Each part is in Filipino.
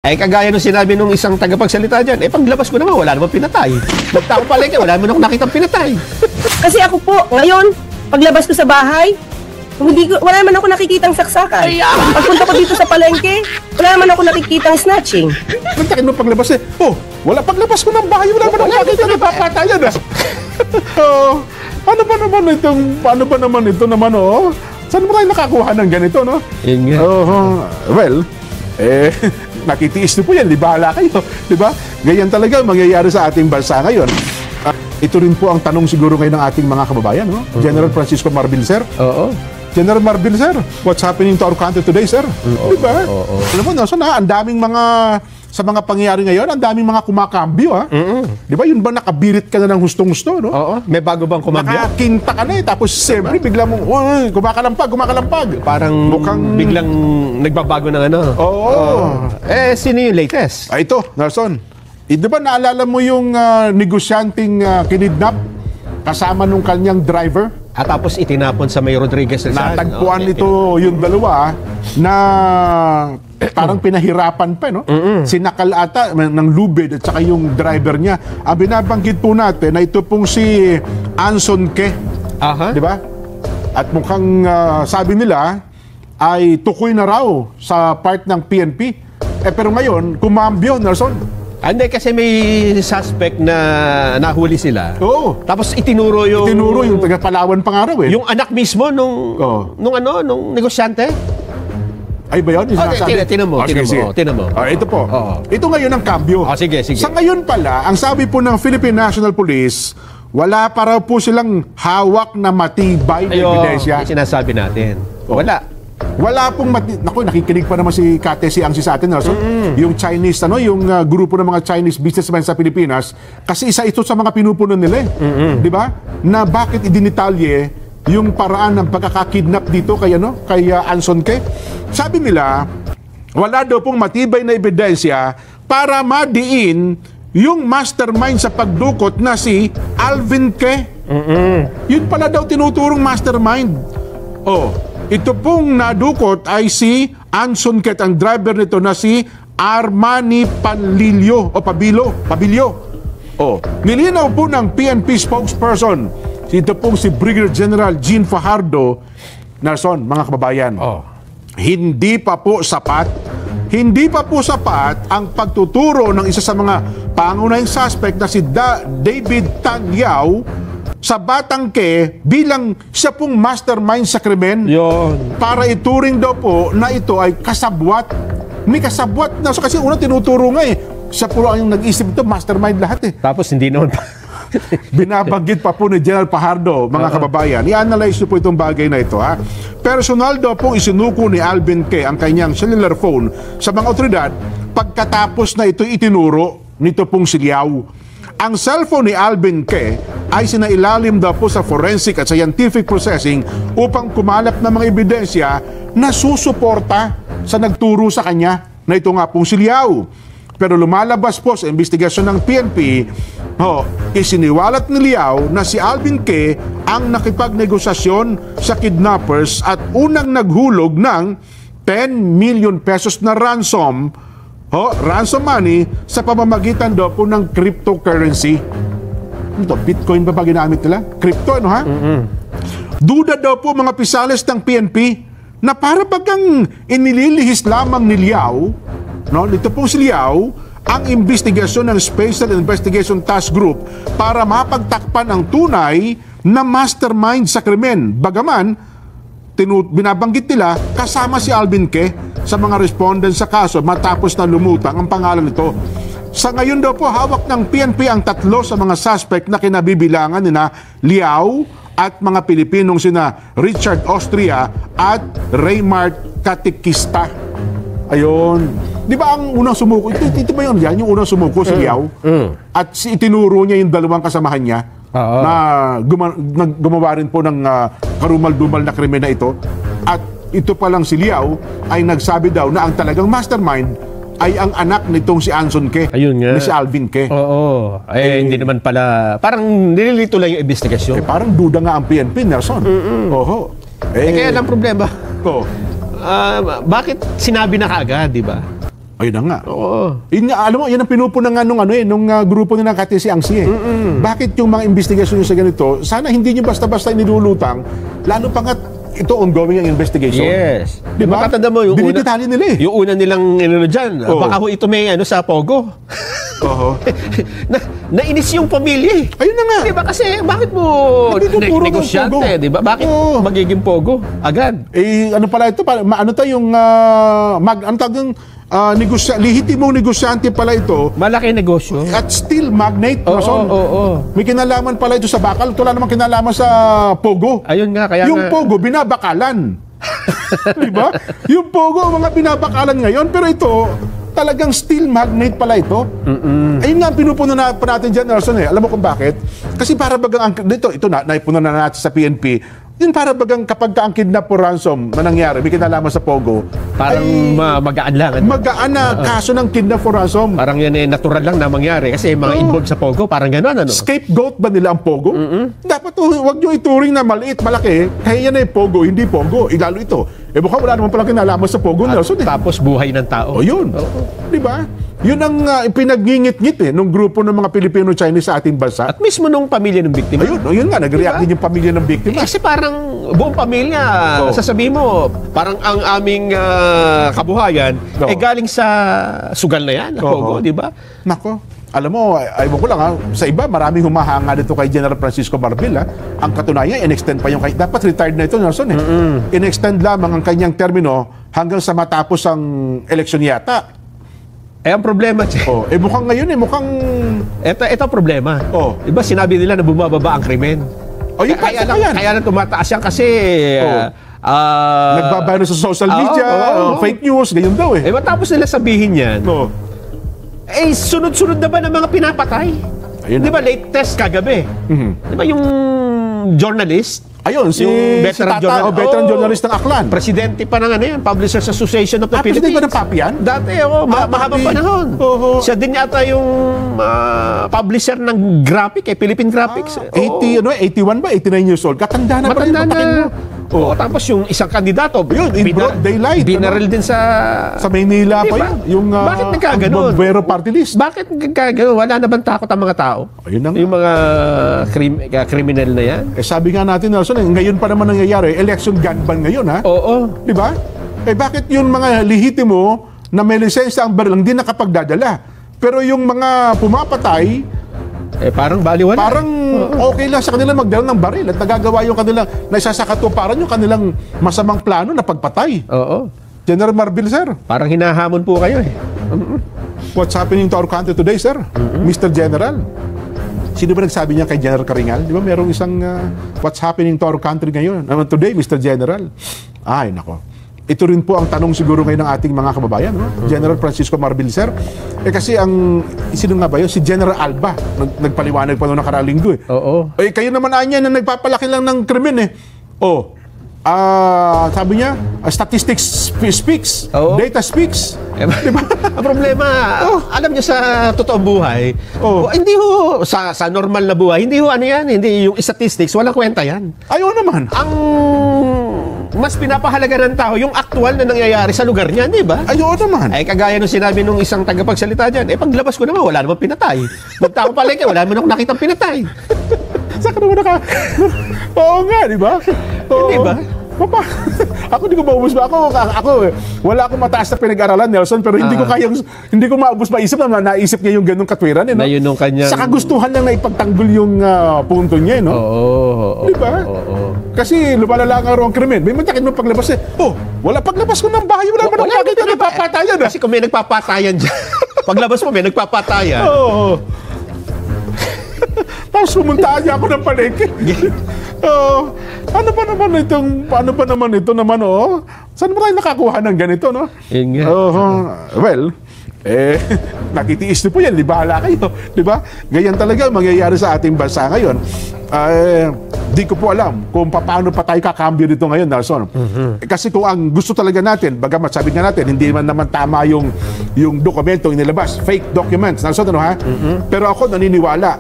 Eh, kagaya nung sinabi nung isang tagapagsalita dyan, eh, paglabas ko naman, wala namang pinatay. Magtao palengke, wala naman akong nakitang pinatay. Kasi ako po, ngayon, paglabas ko sa bahay, wala naman ako nakikitang saksakan. Pagpunta ko dito sa palengke, wala naman ako nakikitang snatching. Nagtakin mo paglabas eh. Oh, wala paglabas ko ng bahay, wala naman ako nakikita na papatayan. Paano ba naman ito naman, oh? Saan mo tayo nakakuha ng ganito, no? Yun nga. Well, nakitiis niyo po yan, di bahala kayo, di ba? Ganyan talaga mangyayari sa ating bansa ngayon. Ito rin po ang tanong siguro ngayon ng ating mga kababayan, no? General Francisco Marbil, sir. Oo. General Marbil, sir, what's happening to our country today, sir? Di ba? Alam mo, Nelson, ang daming sa mga pangyayari ngayon, ang daming mga kumakambyo, ha? Di ba? Yun ba nakabirit ka na ng hustong-gusto, no? Oo. May bago bang kumambyo? Nakakinta ka na eh, tapos siyempre bigla mong, kumakalampag. Parang mukhang biglang nagbabago ng ano. Oo. Eh, sino yung latest? Ito, Nelson. Di ba naalala mo yung negosyanteng kinidnap kasama nung kanyang driver? At tapos itinapon sa may Rodriguez Rizal. Natagpuan nito yung dalawa na parang pinahirapan pa, no? Sinakal ata ng lubid at saka yung driver niya. Ang binabanggit po natin na ito pong si Anson Ke. Aha. Di ba? At mukhang sabi nila ay tukoy na raw sa part ng PNP. Pero ngayon, kumambyo, Nelson. Hindi, kasi may suspect na nahuli sila. Oo. Tapos itinuro yung taga-Palawan pang araw eh. yung anak mismo nung negosyante. Ay ba yun? Tinan mo. Ito po. Oo. Ito ngayon ang kambyo. Sige. Sa ngayon pala, ang sabi po ng Philippine National Police, wala pa raw po silang hawak na matibay na ebidensya. Yung sinasabi natin. Wala pong naku, nakikinig pa naman si Kate Siangsi sa atin, Nelson. Yung Chinese, yung grupo ng mga Chinese businessmen sa Pilipinas, kasi isa ito sa mga pinupuno nila, di ba? Na bakit idinitalye yung paraan ng pagkakakidnap dito kay Anson Ke. Sabi nila, wala daw pong matibay na ebidensya para madiin yung mastermind sa pagdukot na si Alvin Ke. Yun pala daw tinuturong mastermind. Ito pong nadukot ay si Anson Ke, ang driver nito na si Armani Pabilio. Nilinaw po ng PNP spokesperson, ito pong si Brigadier General Jean Fajardo. Nelson, mga kababayan, hindi pa po sapat ang pagtuturo ng isa sa mga pangunahing suspect na si David Tan Yao sa Batang Ke bilang siya pong mastermind sa krimen. Para ituring daw po na ito ay kasabwat. May kasabwat na. So kasi unang tinuturo nga siya po ang nag-isip ito, mastermind lahat eh. Tapos hindi naman Binabanggit pa po ni General Fajardo, mga kababayan. I-analyze niyo po itong bagay na ito, ha? Personal daw po isinuko ni Alvin Ke ang kanyang cellular phone sa mga otoridad pagkatapos na ito itinuro nito pong si Liao. Ang cellphone ni Alvin Ke ay sinailalim daw po sa forensic at scientific processing upang kumalap ng mga ebidensya na susuporta sa nagturo sa kanya na ito nga pong si Liao. Pero lumalabas po sa investigasyon ng PNP, isiniwalat ni Liao na si Alvin Ke ang nakipagnegosasyon sa kidnappers at unang naghulog ng 10 million pesos na ransom money sa pamamagitan daw po ng cryptocurrency. Bitcoin ba ginamit nila? Crypto, Duda daw po mga pisales ng PNP na para bagang inililihis lamang ni Liao, nito pong si Liao, ang investigasyon ng Special Investigation Task Group para mapagtakpan ang tunay na mastermind sa krimen. Bagaman, binabanggit nila kasama si Alvin Ke sa mga respondent sa kaso matapos na lumutang ang pangalan nito. Sa ngayon daw po, hawak ng PNP ang 3 sa mga suspect na kinabibilangan nina Liao at mga Pilipinong sina Richard Austria at Raymart Katikista. Ayun. Di ba ang unang sumuko? Ito ba yun? Yung unang sumuko si Liao? At itinuro niya yung dalawang kasamahan niya na gumawa rin po ng karumal-dumal na krimen na ito. At ito palang si Liao ay nagsabi daw na ang talagang mastermind ay ang anak nitong si Anson Ke. Ayun nga. Ni si Alvin Ke. Hindi naman pala. Parang nililito lang yung investigasyon. Parang duda nga ang PNP, Nelson. Kaya lang problema. Bakit sinabi na kaagad, di ba? Ayun na nga. Oo. Yun nga, alam mo, yan ang pinupuna nga nung grupo nila KTC Angsi. Bakit yung mga investigasyon sa ganito, sana hindi nyo basta-basta inilulutang, lalo pa nga ito ongoing ang investigation. Yes. Di ba? Matatanda mo yung una, Dinidetalye nila eh. yung una nilang dyan, Oo. baka ho ito may sa Pogo. Oo. Nainis yung pamilya eh. Ayun na nga. Di ba kasi, bakit mo Bakit mo puro negosyante, Pogo? di ba? Bakit Oo. magiging Pogo agad? Eh, ano pala ito? Ano to yung, ano tawag lihitimong negosyante pala ito Malaki negosyo. at steel magnate. Oo, Mason. oo. May kinalaman pala ito sa bakal. Ito wala namang kinalaman sa Pogo. Ayun nga, kaya Yung nga. Pogo, binabakalan. Diba? Yung Pogo, mga binabakalan ngayon. Pero ito, talagang steel magnate pala ito. Ayun nga ang pinupuno na pa natin dyan, Nelson. Alam mo kung bakit? Kasi para bagang, ito naipuno na natin sa PNP. Yun para bagang kapag ka ang kidnap o ransom na nangyari, may kinalaman sa Pogo, Parang magaan lang. Ano? magaan na kaso ng kidnap o ransom. Parang yan natural lang na mangyari. Kasi mga involved sa Pogo, parang gano'n. Ano? Scapegoat ba nila ang Pogo? Dapat huwag nyo ituring na maliit, malaki. Kaya yan ay Pogo, hindi Pogo. Lalo ito. Mukhang wala naman palang kinalaman sa Pogo, Nelson. Tapos buhay ng tao. O yun. Di ba? Yun ang pinagngingit-ngit nung grupo ng mga Pilipino-Chinese sa ating bansa. At mismo nung pamilya ng biktima. Ayun nga, nag-react din yung pamilya ng biktima. Kasi parang buong pamilya, Oo. sasabihin mo, parang ang aming kabuhayan, Oo. galing sa sugal na yan, Oo. Pogo, di ba? Nako, alam mo, ayaw ko lang sa iba, maraming humahanga dito kay General Francisco Marbil Ang katunayan, in-extend pa yung dapat retired na ito, Nelson In-extend lamang ang kanyang termino hanggang sa matapos ang eleksyon yata. Ang problema, Mukhang ngayon mukhang... ito ang problema. Oo. Di ba sinabi nila na bumababa ang krimen? Yun pa yan. Kaya lang tumataas yan kasi... Oo. Nagbabayro sa social media, oo. fake news, ganyan daw matapos nila sabihin yan, Oo. sunod-sunod na ba ng mga pinapatay? Ayun Di ba latest kagabi? Di ba yung journalist? Ayun, si veteran Tata, veteran journalist ng Aklan. Presidente pa ng Publishers Association of the Presidente Philippines. ba ng PAP yan? Dati, mahabang Papi. panahon. Oo. Siya din yata yung publisher ng graphic, Philippine Graphics. 81 ba? 89 years old. Katanda na pa rin. Matanda papakin na. mo. Oo, tapos yung isang kandidato, Yun, in broad daylight, binaril din sa... Sa Maynila Di pa ba? yun. Yung Bakit nagkaganon? ang Bombero party list. Bakit nagkaganon? Wala na bang takot ang mga tao? Ayun na nga. Yung mga kriminal na yan? Sabi nga natin, Nelson, ngayon pa naman nangyayari, election gun ban ngayon, ha? Oo. Di ba? Bakit yung mga lihitimo na may lisensya ang baril hindi nakapagdadala? Pero yung mga pumapatay, Parang baliwala. parang okay lang sa kanila magdala ng baril at nagagawa yung kanilang, naisasakatuparan yung kanilang masamang plano na pagpatay. Oo. General Marbil, sir, Parang hinahamon po kayo eh. what's happening to our country today, sir? Mr. General. Sino ba nagsabi niya kay General Karingal? Di ba merong isang what's happening to our country ngayon? Today, Mr. General. Ay, nako. Ito rin po ang tanong siguro ngayon ng ating mga kababayan, no? General Francisco Marbil, sir. Kasi sino nga ba yun? Si General Alba. Nagpaliwanag pa noong nakaraang linggo eh. Oo. Kayo naman anya na nagpapalaki lang ng krimen eh. Sabi niya, statistics speaks, Oo. data speaks. Diba? Ang problema, alam niyo sa totoong buhay, hindi ho, sa normal na buhay, hindi ho ano yan, hindi yung statistics, walang kwenta yan. Ayaw naman. Ang mas pinapahalaga ng tao, yung actual na nangyayari sa lugar niya, di ba? Ayaw naman. Ay, kagaya nung sinabi nung isang tagapagsalita dyan, paglabas ko naman, wala namang pinatay. Magtako palengke, wala naman ako nakitang pinatay. Saan ka naman Oo nga, di ba? Hindi ba? Papa, ako hindi ko maubos ba? Ako wala akong mataas na pinag-aralan, Nelson, pero hindi ko maubos maisip na naisip niya yung ganung katwiran. No? Na yun nung kanyang... Sa kagustuhan lang na ipagtanggol yung punto niya, no? Oo. Di ba? Oo. Kasi lumalala nga raw ang krimen. May matakit mo paglabas wala paglabas ko ng bahay, wala naman nakakita na papatayan. Kasi kung may nagpapatayan dyan, paglabas mo may nagpapatayan. Oo. Tapos pumuntaan niya ako ng palengke. Ano pa naman ito naman, Saan mo tayo nakakuha ng ganito, no? Yun nga. Well, nakitiis niyo po yan, di bahala kayo, di ba? Ganyan talaga mangyayari sa ating bansa ngayon. Di ko po alam kung paano pa tayo kakambyo dito ngayon, Nelson. Kasi kung ang gusto talaga natin, bagamat sabi nga natin, hindi man naman tama yung dokumentong inilabas, fake documents, Nelson, ha? Pero ako naniniwala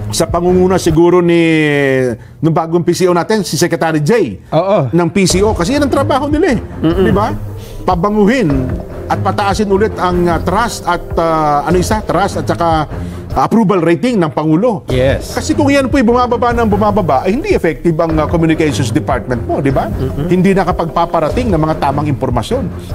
sa pangunguna siguro nung bagong PCO natin, si Secretary J Oo. ng PCO. Kasi yan ang trabaho nila eh. Di ba? Pabanguhin at pataasin ulit ang trust at trust at saka approval rating ng Pangulo. Yes. Kasi kung yan po'y bumababa ng bumababa, ay hindi effective ang communications department mo, di ba? Hindi nakapagpaparating ng mga tamang impormasyon.